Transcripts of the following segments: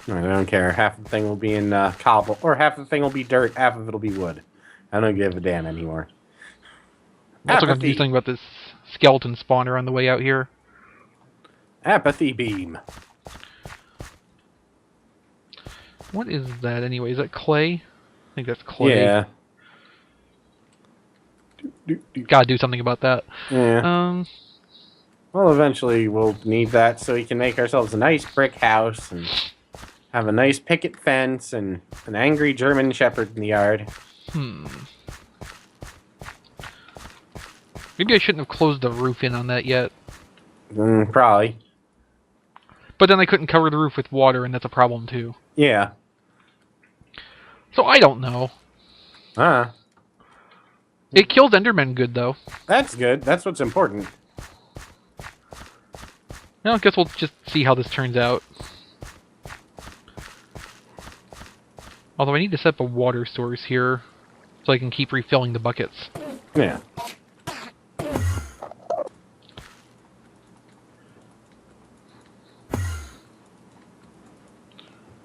I don't care. Half the thing will be in cobble, or half the thing will be dirt, half of it'll be wood. I don't give a damn anymore. I'm also going to do Apathy. something about this skeleton spawner on the way out here. Apathy beam. What is that anyway? Is that clay? I think that's clay. Yeah. Gotta do something about that. Yeah. Well, eventually we'll need that so we can make ourselves a nice brick house and have a nice picket fence and an angry German shepherd in the yard. Maybe I shouldn't have closed the roof in on that yet. Probably. But then I couldn't cover the roof with water, and that's a problem too. Yeah. So I don't know. It kills Endermen good, though. That's good. That's what's important. Well, I guess we'll just see how this turns out. Although I need to set up a water source here, so I can keep refilling the buckets. Yeah.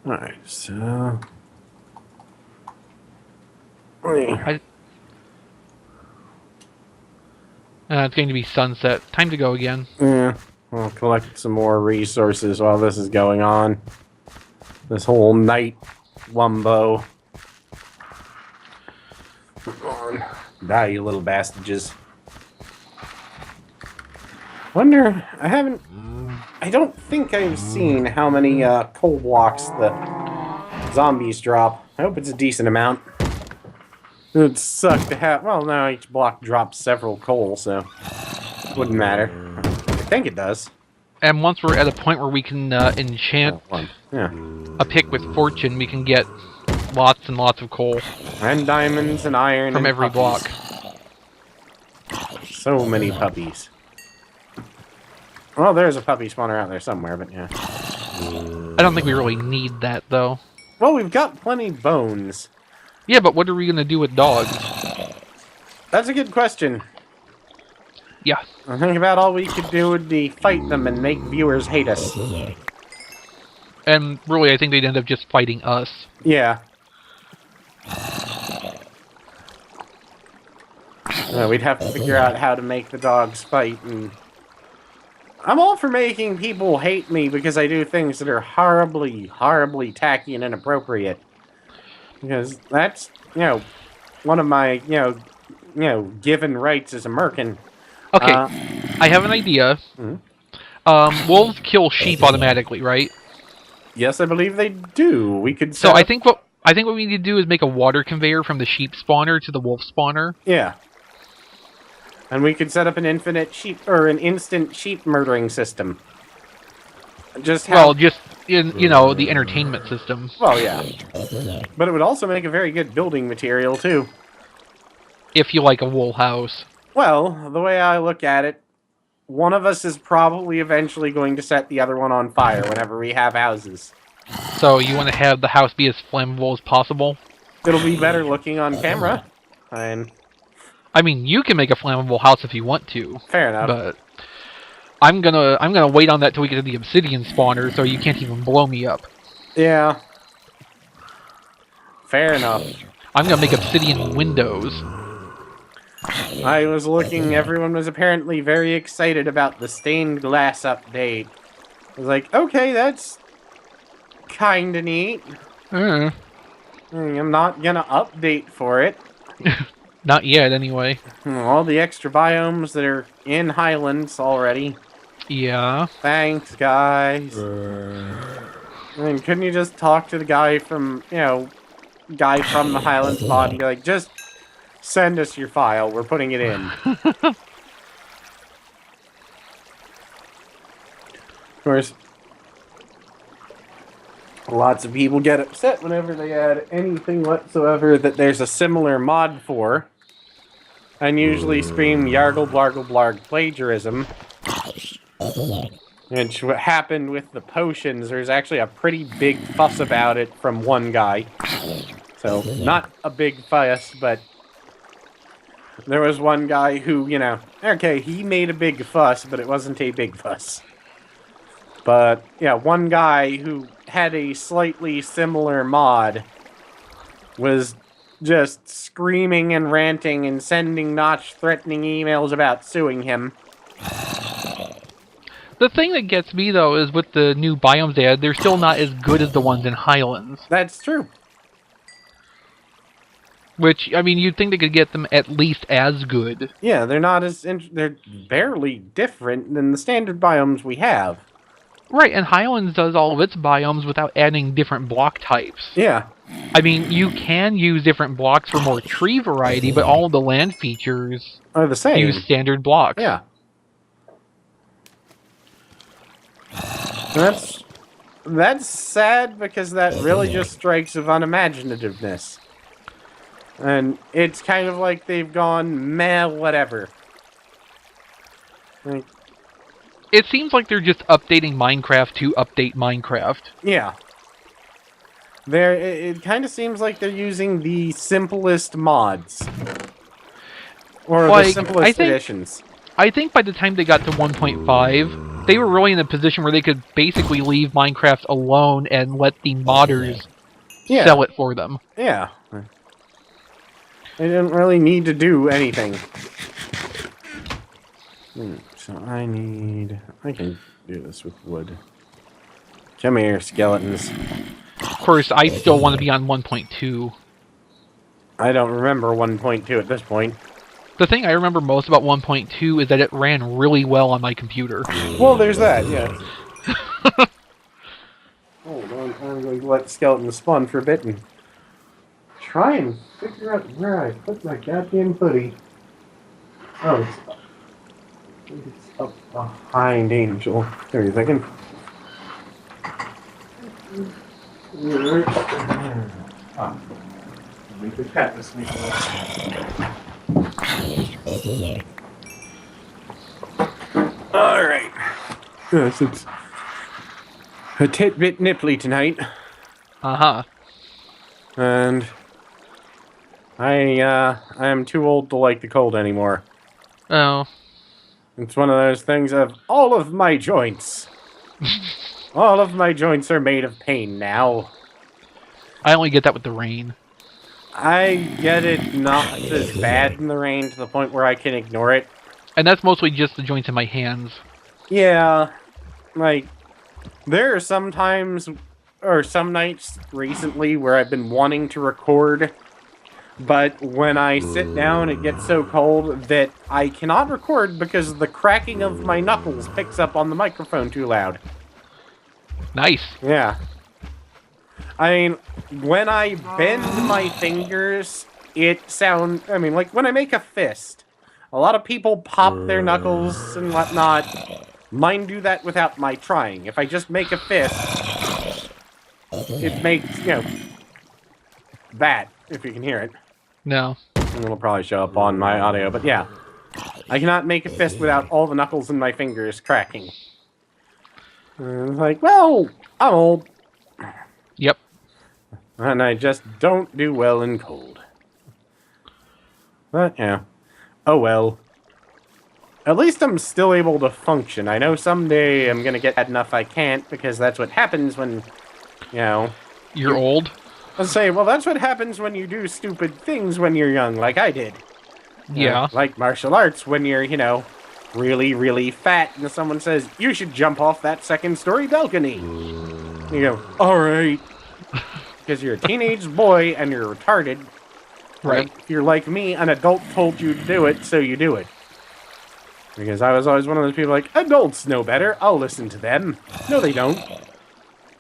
Alright, so... It's going to be sunset. Time to go again. Yeah. We'll collect some more resources while this is going on. This whole night wumbo. Come on. Die, you little bastages. Wonder, I don't think I've seen how many coal blocks the zombies drop. I hope it's a decent amount. It would suck to have, well, now each block drops several coal, so it wouldn't matter. I think it does. And once we're at a point where we can enchant a pick with fortune, we can get lots and lots of coal. And diamonds and iron from and every puppies. block. So many puppies. Well, there's a puppy spawner out there somewhere, but yeah. I don't think we really need that, though. Well, we've got plenty bones. Yeah, but what are we going to do with dogs? That's a good question. Yeah. I think about all we could do would be fight them and make viewers hate us. And really, I think they'd end up just fighting us. Yeah. We'd have to figure out how to make the dogs fight, and I'm all for making people hate me because I do things that are horribly, horribly tacky and inappropriate. Because that's, one of my, given rights as a merkin. Okay, I have an idea. Wolves kill sheep automatically, right? Yes, I believe they do. We could. So I think what we need to do is make a water conveyor from the sheep spawner to the wolf spawner. Yeah. And we could set up an infinite sheep or an instant sheep murdering system. Just in the entertainment system. Well, yeah. But it would also make a very good building material too. If you like a wool house. Well, the way I look at it, one of us is probably eventually going to set the other one on fire whenever we have houses. So you want to have the house be as flammable as possible? It'll be better looking on camera. I mean, you can make a flammable house if you want to. Fair enough. But I'm gonna wait on that till we get to the obsidian spawner, so you can't even blow me up. Yeah. Fair enough. I'm gonna make obsidian windows. I was looking, everyone was apparently very excited about the stained glass update. I was like, okay, that's kinda neat. I'm not gonna update for it. Not yet, anyway. All the extra biomes that are in Highlands already. Yeah. Thanks, guys. I mean, couldn't you just talk to the guy from, the Highlands mod and be like, just send us your file, we're putting it in. Of course, lots of people get upset whenever they add anything whatsoever that there's a similar mod for. And usually scream yargle blargle blarg plagiarism. Which what happened with the potions, there's actually a pretty big fuss about it from one guy. So, not a big fuss, but there was one guy who, okay, he made a big fuss, but it wasn't a big fuss. But, yeah, one guy who had a slightly similar mod was just screaming and ranting and sending Notch threatening emails about suing him. The thing that gets me, though, is with the new biomes they had, they're still not as good as the ones in Highlands. That's true. Which, I mean, you'd think they could get them at least as good. Yeah, they're not as... they're barely different than the standard biomes we have. Right, and Highlands does all of its biomes without adding different block types. Yeah. I mean, you can use different blocks for more tree variety, but all of the land features are the same. Use standard blocks. Yeah. That's sad because that really just strikes of unimaginativeness. And it's kind of like they've gone, meh, whatever. Like, it seems like they're just updating Minecraft to update Minecraft. Yeah. It kind of seems like they're using the simplest mods. Or the simplest editions. I think by the time they got to 1.5, they were really in a position where they could basically leave Minecraft alone and let the modders sell it for them. Yeah. They didn't really need to do anything. So I can do this with wood. Come here, skeletons. Of course, I still want to be on 1.2. I don't remember 1.2 at this point. The thing I remember most about 1.2 is that it ran really well on my computer. Well, there's that, yeah. Hold on, I'm going to let skeletons spawn for a bit and try and figure out where I put my goddamn hoodie. Oh, it's up behind Angel. Give me a second. Make the cat this week. Alright. Yes, it's a tidbit nipply tonight. Uh-huh. And I am too old to like the cold anymore. Oh. It's one of those things of all of my joints. All of my joints are made of pain now. I only get that with the rain. I get it not as bad in the rain to the point where I can ignore it. And that's mostly just the joints in my hands. Yeah. Like, there are some times, or some nights recently where I've been wanting to record, but when I sit down it gets so cold that I cannot record because the cracking of my knuckles picks up on the microphone too loud. Nice. Yeah. I mean, when I bend my fingers, like when I make a fist, a lot of people pop their knuckles and whatnot. Mine do that without my trying. If I just make a fist, it makes, that, if you can hear it. No. And it'll probably show up on my audio, but yeah. I cannot make a fist without all the knuckles in my fingers cracking. And it's like, well, I'm old. Yep. And I just don't do well in cold. But, yeah. Oh well. At least I'm still able to function. I know someday I'm gonna get bad enough I can't, because that's what happens when, You're old? Let's say, well, that's what happens when you do stupid things when you're young, like I did. Yeah. Like martial arts, when you're, really, really fat, and someone says, you should jump off that second-story balcony. You go, alright. Because you're a teenage boy, and you're retarded. Right. If you're like me, an adult told you to do it, so you do it. Because I was always one of those people like, adults know better, I'll listen to them. No, they don't.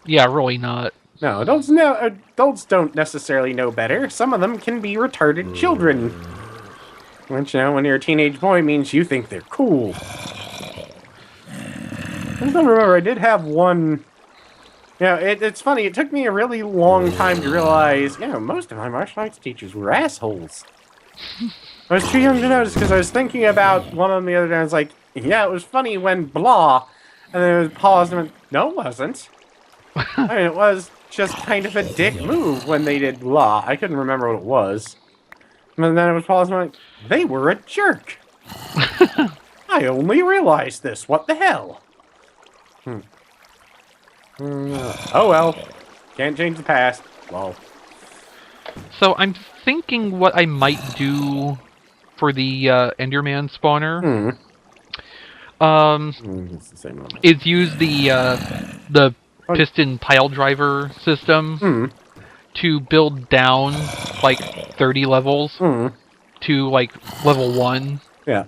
Yeah, really not. No, adults don't necessarily know better. Some of them can be retarded children. Which, when you're a teenage boy, means you think they're cool. I don't remember, I did have one... it's funny, it took me a really long time to realize, most of my martial arts teachers were assholes. I was too young to notice, because I was thinking about one of them the other day, and I was like, yeah, it was funny when blah, and then it was paused, and went, no, it wasn't. I mean, it was just kind of a dick move when they did blah. I couldn't remember what it was. And then it was paused, and I went, they were a jerk. I only realized this, what the hell? Oh well. Can't change the past. Well. So I'm thinking what I might do for the Enderman spawner. It's the same one. Is use the piston pile driver system to build down like 30 levels to like level 1. Yeah.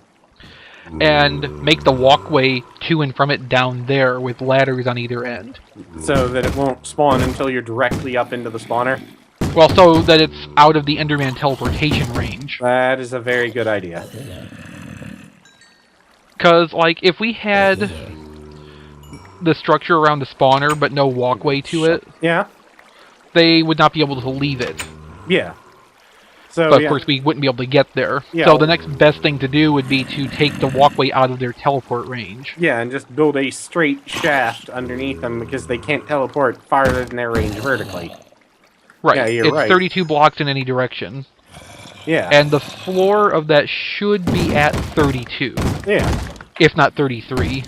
And make the walkway to and from it down there with ladders on either end. So that it won't spawn until you're directly up into the spawner? Well, so that it's out of the Enderman teleportation range. That is a very good idea. Because, like, if we had the structure around the spawner but no walkway to it, yeah, they would not be able to leave it. Yeah. So, but, of course, we wouldn't be able to get there. Yeah, so the next best thing to do would be to take the walkway out of their teleport range. Yeah, and just build a straight shaft underneath them because they can't teleport farther than their range vertically. Right. Yeah, you're it's right. 32 blocks in any direction. Yeah. And the floor of that should be at 32. Yeah. If not 33.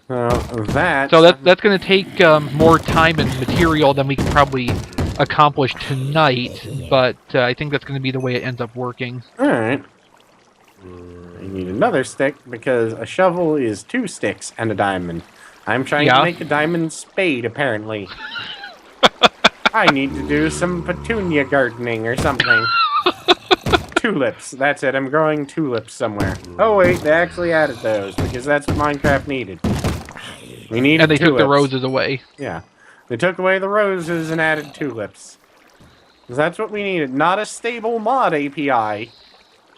So that's going to take more time and material than we can probably accomplish tonight, but I think that's going to be the way it ends up working. Alright. I need another stick because a shovel is 2 sticks and a diamond. I'm trying to make a diamond spade, apparently. I need to do some petunia gardening or something. Tulips. That's it. I'm growing tulips somewhere. Oh, wait. They actually added those because that's what Minecraft needed. We needed And they tulips. took the roses away. Yeah. They took away the roses and added tulips. Because that's what we needed. Not a stable mod API.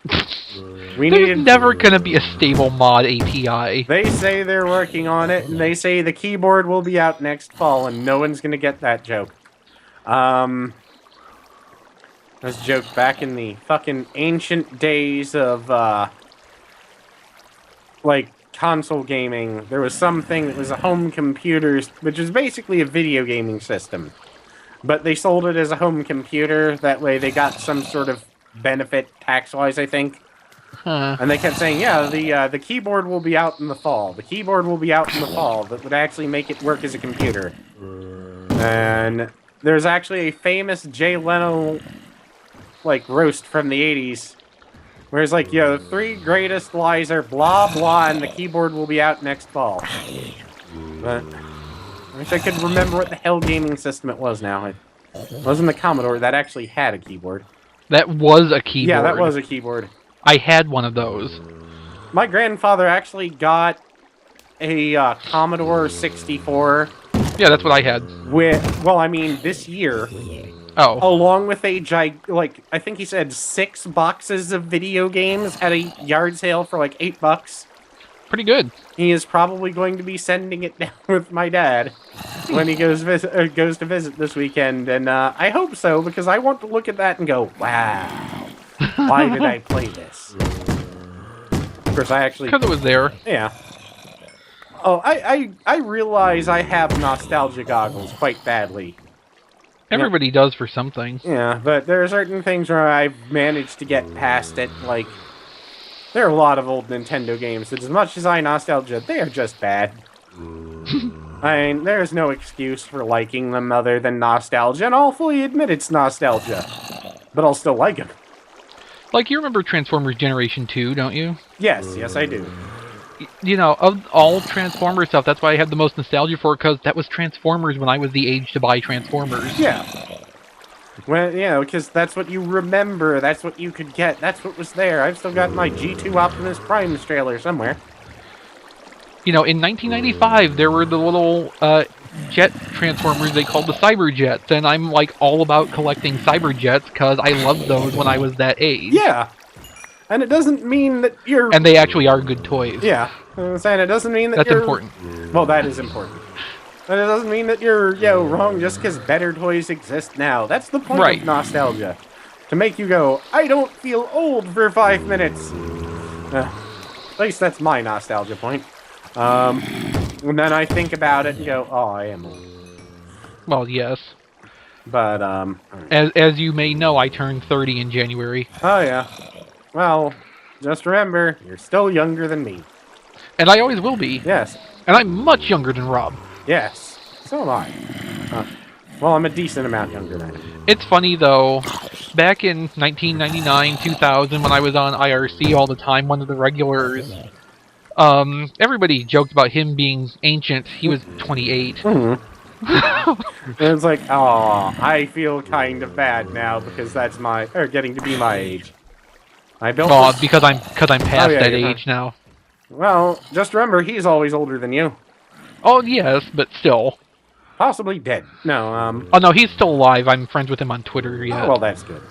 There's never going to be a stable mod API. They say they're working on it, and they say the keyboard will be out next fall, and no one's going to get that joke. This joke back in the fucking ancient days of, like, console gaming. There was something that was a home computer, which is basically a video gaming system. But they sold it as a home computer. That way they got some sort of benefit tax-wise, I think. Huh. And they kept saying, yeah, the keyboard will be out in the fall. The keyboard will be out in the fall. That would actually make it work as a computer. And there's actually a famous Jay Leno, like, roast from the 80s. Where it's like, the 3 greatest lies are blah, blah, and the keyboard will be out next fall. But I wish I could remember what the hell gaming system it was now. It wasn't the Commodore. That actually had a keyboard. That was a keyboard. Yeah, that was a keyboard. I had one of those. My grandfather actually got a Commodore 64. Yeah, that's what I had. This year. Oh. Along with I think he said 6 boxes of video games at a yard sale for like $8. Pretty good. He is probably going to be sending it down with my dad when he goes to visit this weekend, and I hope so because I want to look at that and go, wow, why did I play this? Of course, I actually because it was there. Yeah. Oh, I realize I have nostalgia goggles quite badly. Everybody does for something. Yeah, but there are certain things where I've managed to get past it, like, there are a lot of old Nintendo games that as much as I nostalgia, they are just bad. I mean, there's no excuse for liking them other than nostalgia, and I'll fully admit it's nostalgia. But I'll still like them. Like, you remember Transformers Generation 2, don't you? Yes, I do. You know, of all Transformers stuff, that's why I have the most nostalgia for it, because that was Transformers when I was the age to buy Transformers. Yeah. Well, because that's what you remember, that's what you could get, that's what was there. I've still got my G2 Optimus Prime trailer somewhere. You know, in 1995, there were the little jet Transformers they called the Cyber Jets, and I'm, like, all about collecting Cyber Jets, because I loved those when I was that age. Yeah. And it doesn't mean that you're... And they actually are good toys. Yeah. I'm saying it doesn't mean that That's you're... important. Well, that is important. And it doesn't mean that you're, wrong just because better toys exist now. That's the point of nostalgia. To make you go, I don't feel old for 5 minutes. At least that's my nostalgia point. And then I think about it and go, oh, I am old. Well, yes. But, As you may know, I turned 30 in January. Oh, yeah. Well, just remember, you're still younger than me. And I always will be. Yes. And I'm much younger than Rob. Yes. So am I. Well, I'm a decent amount younger than him. It's funny though. Back in 1999, 2000, when I was on IRC all the time, one of the regulars, everybody joked about him being ancient. He was 28. Mm-hmm. And it's like, oh, I feel kind of bad now because that's getting to be my age. I built this... because I'm past that age now. Well, just remember, he's always older than you. Oh yes, but still. Possibly dead. No, Oh no, he's still alive. I'm friends with him on Twitter. Yeah. Oh, well, that's good.